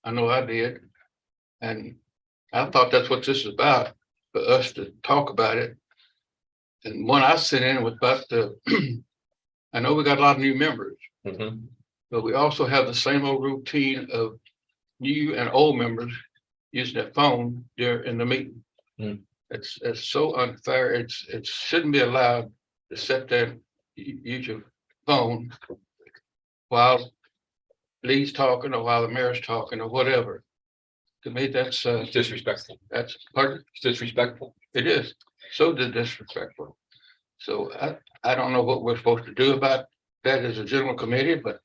I know I did. And I thought that's what this is about, for us to talk about it. And one I sent in was about the, I know we got a lot of new members, Mhm. but we also have the same old routine of new and old members using their phone during the meeting. Hmm. It's so unfair. It shouldn't be allowed to sit there and use your phone while Lee's talking or while the mayor's talking or whatever. To me, It's disrespectful. that's part, It's disrespectful. it is so disrespectful. So I don't know what we're supposed to do about that as a general committee, but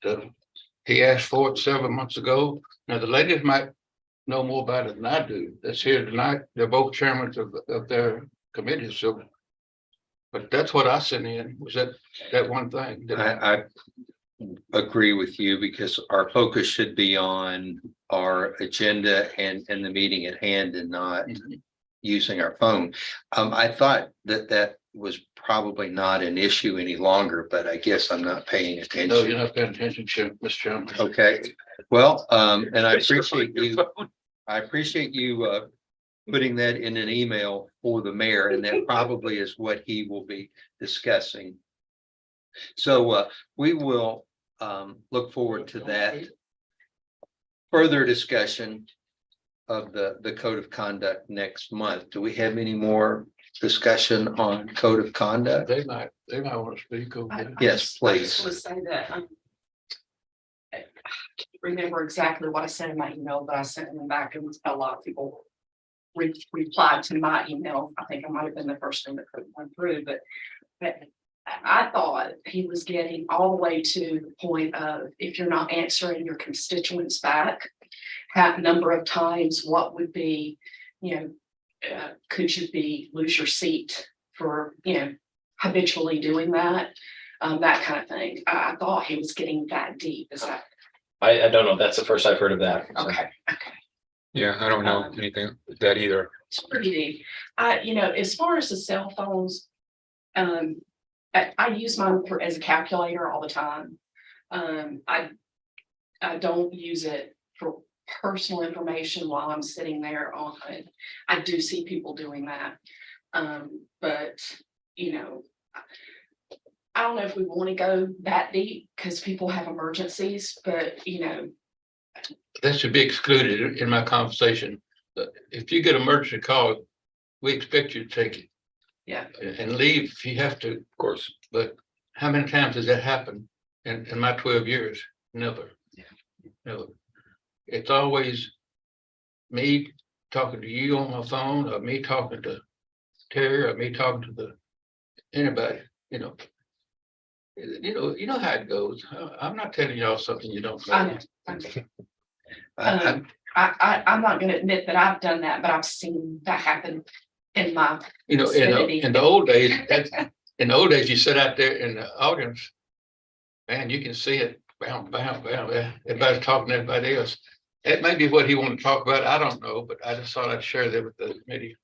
he asked for it several months ago. Now, the ladies might know more about it than I do. That's here tonight. They're both chairmen of their committees, so. But that's what I sent in, was that one thing. I agree with you because our focus should be on our agenda and the meeting at hand and not Mhm. using our phone. I thought that was probably not an issue any longer, but I guess I'm not paying No, attention. you're not paying attention, Mr. Chairman. Okay, well, and I appreciate you putting that in an email for the mayor, and that probably is what he will be discussing. So we will look forward to that further discussion of the code of conduct next month. Do we have any more discussion on code of conduct? They might want to speak over I- there. Yes, I just please. want to say that I can't remember exactly what I said in my email, but I sent them back and a lot of people replied to my email. I think I might have been the first one that couldn't run through, but I thought he was getting all the way to the point of if you're not answering your constituents back, that number of times, what would be, could you lose your seat for, habitually doing that? That kind of thing. I thought he was getting that deep. Is that I don't know. That's the first I've heard of that. So. okay? Okay. Yeah, I don't know anything of that either. It's pretty deep. As far as the cell phones, I use mine as a calculator all the time. I don't use it for personal information while I'm sitting there on it. I do see people doing that. But I don't know if we want to go that deep because people have emergencies, but That should be excluded in my conversation. But if you get an emergency call, we expect you to take it. Yeah. And leave if you have to, of course, but how many times has that happened in my 12 years? Never. Yeah. Never. It's always me talking to you on my phone, or me talking to Terry, or me talking to anybody, You know how it goes. I'm not telling y'all something you don't know. I know. I'm not going to admit that I've done that, but I've seen that happen in my vicinity. In the old days, you sit out there in the audience, man, you can see it, bam, bam, bam, everybody's talking to everybody else. That may be what he wanted to talk about, I don't know, but I just thought I'd share that with the committee.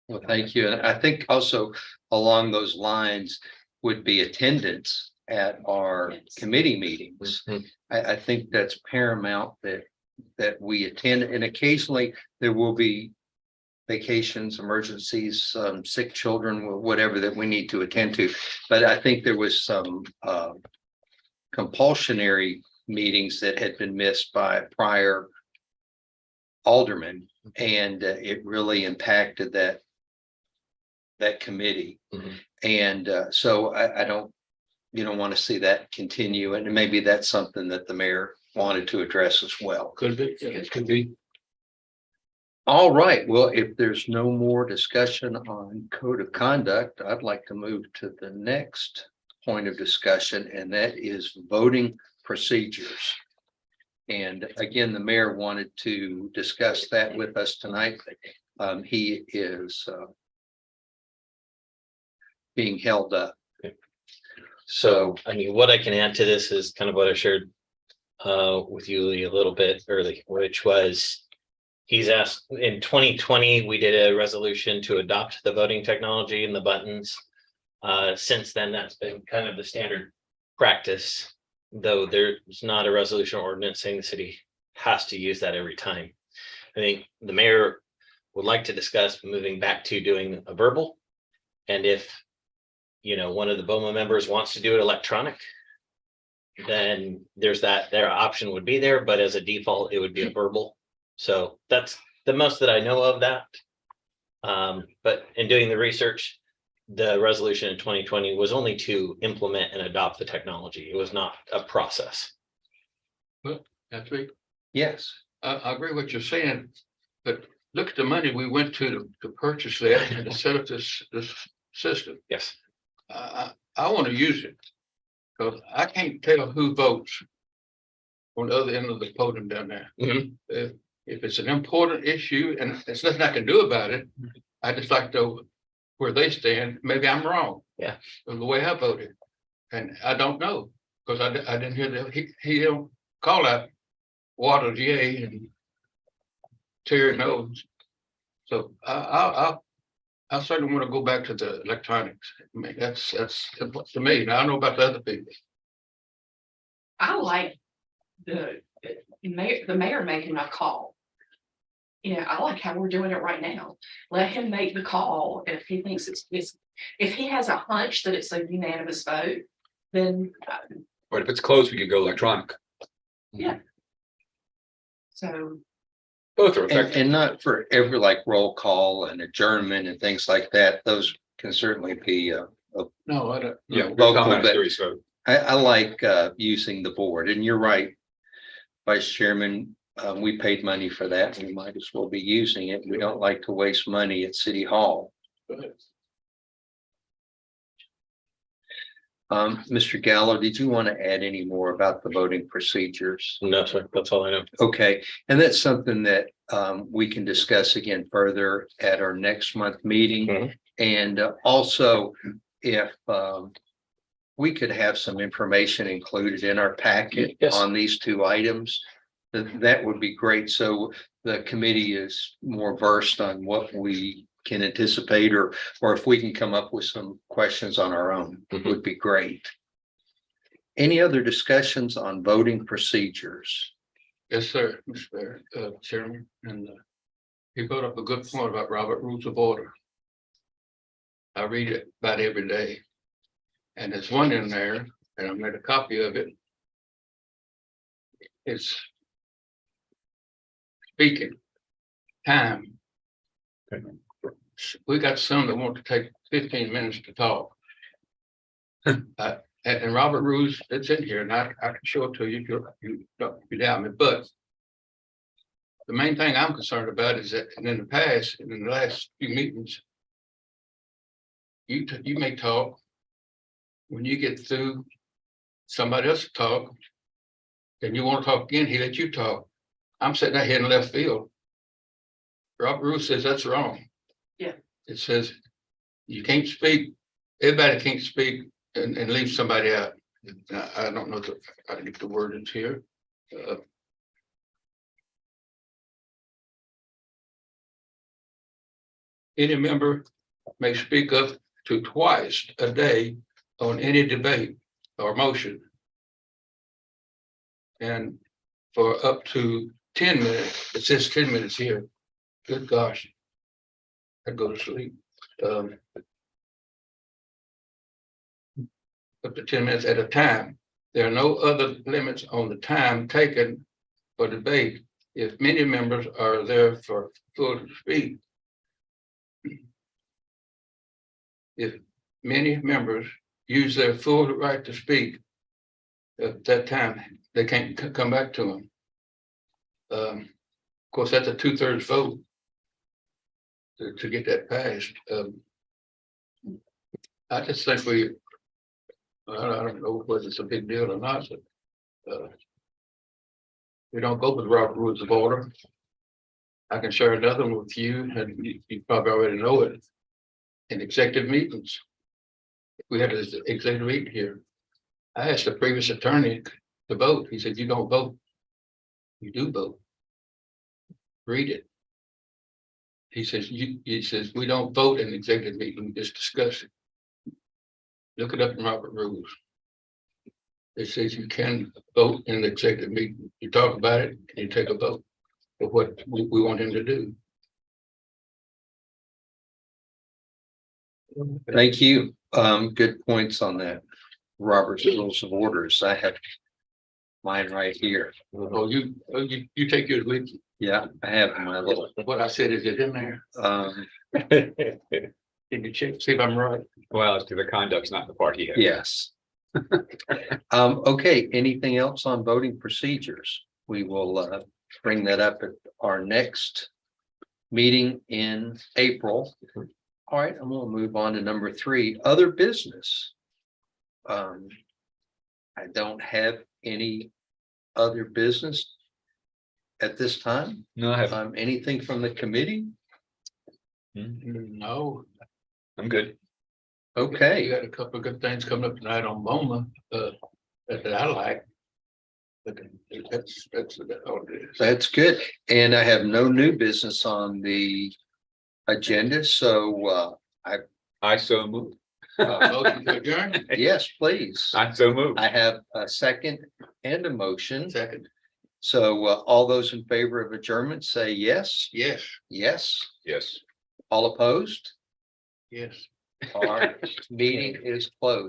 Well, thank you. And I think also along those lines would be attendance at our Yes. committee meetings. Mhm. I think that's paramount that we attend, and occasionally there will be vacations, emergencies, sick children, whatever that we need to attend to. But I think there was some compulsionary meetings that had been missed by prior aldermen, and it really impacted that committee. Mhm. And so I don't want to see that continue, and maybe that's something that the mayor wanted to address as well. Could be, yeah, it could be. All right, well, if there's no more discussion on code of conduct, I'd like to move to the next point of discussion, and that is voting procedures. And again, the mayor wanted to discuss that with us tonight. He is being held up. So, I mean, what I can add to this is kind of what I shared with you Lee, a little bit early, which was he's asked in 2020, we did a resolution to adopt the voting technology and the buttons. Since then, that's been kind of the standard practice, though there's not a resolution or ordinance saying the city has to use that every time. I think the mayor would like to discuss moving back to doing a verbal. And if, one of the BOMA members wants to do it electronic, then there's that, their option would be there, but as a default, it would be a verbal. So that's the most that I know of that. But in doing the research, the resolution in 2020 was only to implement and adopt the technology. It was not a process. That's right. Yes, I agree with what you're saying, but look at the money we went to purchase that and to set up this system. Yes. I want to use it. Because I can't tell who votes on the other end of the podium down there. Mhm. If it's an important issue and there's nothing I can do about it, I just like to know where they stand. Maybe I'm wrong. Yeah. Of the way I voted. And I don't know, because I didn't hear that, he don't call out Waters yay and Terry knows. So I certainly want to go back to the electronics. I mean, that's to me. Now I don't know about the other people. I like the mayor making a call. I like how we're doing it right now. Let him make the call. If he thinks if he has a hunch that it's a unanimous vote, then, But if it's close, we could go electronic. so. Both are effective. and not for every like roll call and adjournment and things like that. Those can certainly be No, I don't. Yeah. no. vocal, Sometimes but there is, so. I like using the board, and you're right, Vice Chairman. We paid money for that. We might as well be using it. We don't like to waste money at City Hall. Mr. Gallo, did you want to add any more about the voting procedures? No, sir, that's all I know. Okay, and that's something that we can discuss again further at our next month meeting. Mhm. And also, if we could have some information included in our packet Yes. on these two items, that would be great. So the committee is more versed on what we can anticipate, or if we can come up with some questions on our own, Mhm. would be great. Any other discussions on voting procedures? Yes, sir, Mr. Chairman, and he brought up a good point about Robert Rules of Order. I read it about every day. And there's one in there, and I made a copy of it. It's speaking time. We got some that want to take 15 minutes to talk. And Robert Rules, it's in here, and I can show it to you if you doubt me, but the main thing I'm concerned about is that in the past, and in the last few meetings, you may talk. When you get through, somebody else talk, then you want to talk again, he let you talk. I'm sitting out here in left field. Robert Rules says that's wrong. Yeah. It says you can't speak, everybody can't speak and leave somebody out. I don't know if I can get the word in here. Any member may speak up to twice a day on any debate or motion. And for up to 10 minutes, it says 10 minutes here. Good gosh. I go to sleep. Up to 10 minutes at a time. There are no other limits on the time taken for debate if many members are there for full speak. If many members use their full right to speak at that time, they can't come back to them. Of course, that's a 2/3 vote to get that passed. I just think I don't know whether it's a big deal or not, but we don't go with Robert Rules of Order. I can share another one with you, and you probably already know it. In executive meetings. We had an executive meeting here. I asked the previous attorney to vote. He said, you don't vote. You do vote. Read it. He says, we don't vote in executive meeting, we just discuss it. Look it up in Robert Rules. It says you can vote in the executive meeting. You talk about it, and you take a vote of what we want him to do. Thank you. Good points on that. Robert's Rules of Orders. I have mine right here. Oh, you take yours with you. Yeah, I have my little, What I said, is it in there? Can you check, see if I'm right? Well, as to the conduct's not the part he had. yes. Okay, anything else on voting procedures? We will bring that up at our next meeting in April. All right, I'm gonna move on to number 3, other business. I don't have any other business at this time. No, I have, Anything from the committee? No. I'm good. You Okay, got a couple of good things coming up tonight on MoMA, that I like. But that's all it is. that's good. And I have no new business on the agenda, so I so move. Motion to adjourn, yes, please. I so move. I have a second and a motion. second, So all those in favor of adjournment say yes. yes, Yes. Yes. All opposed? yes. Our meeting is closed.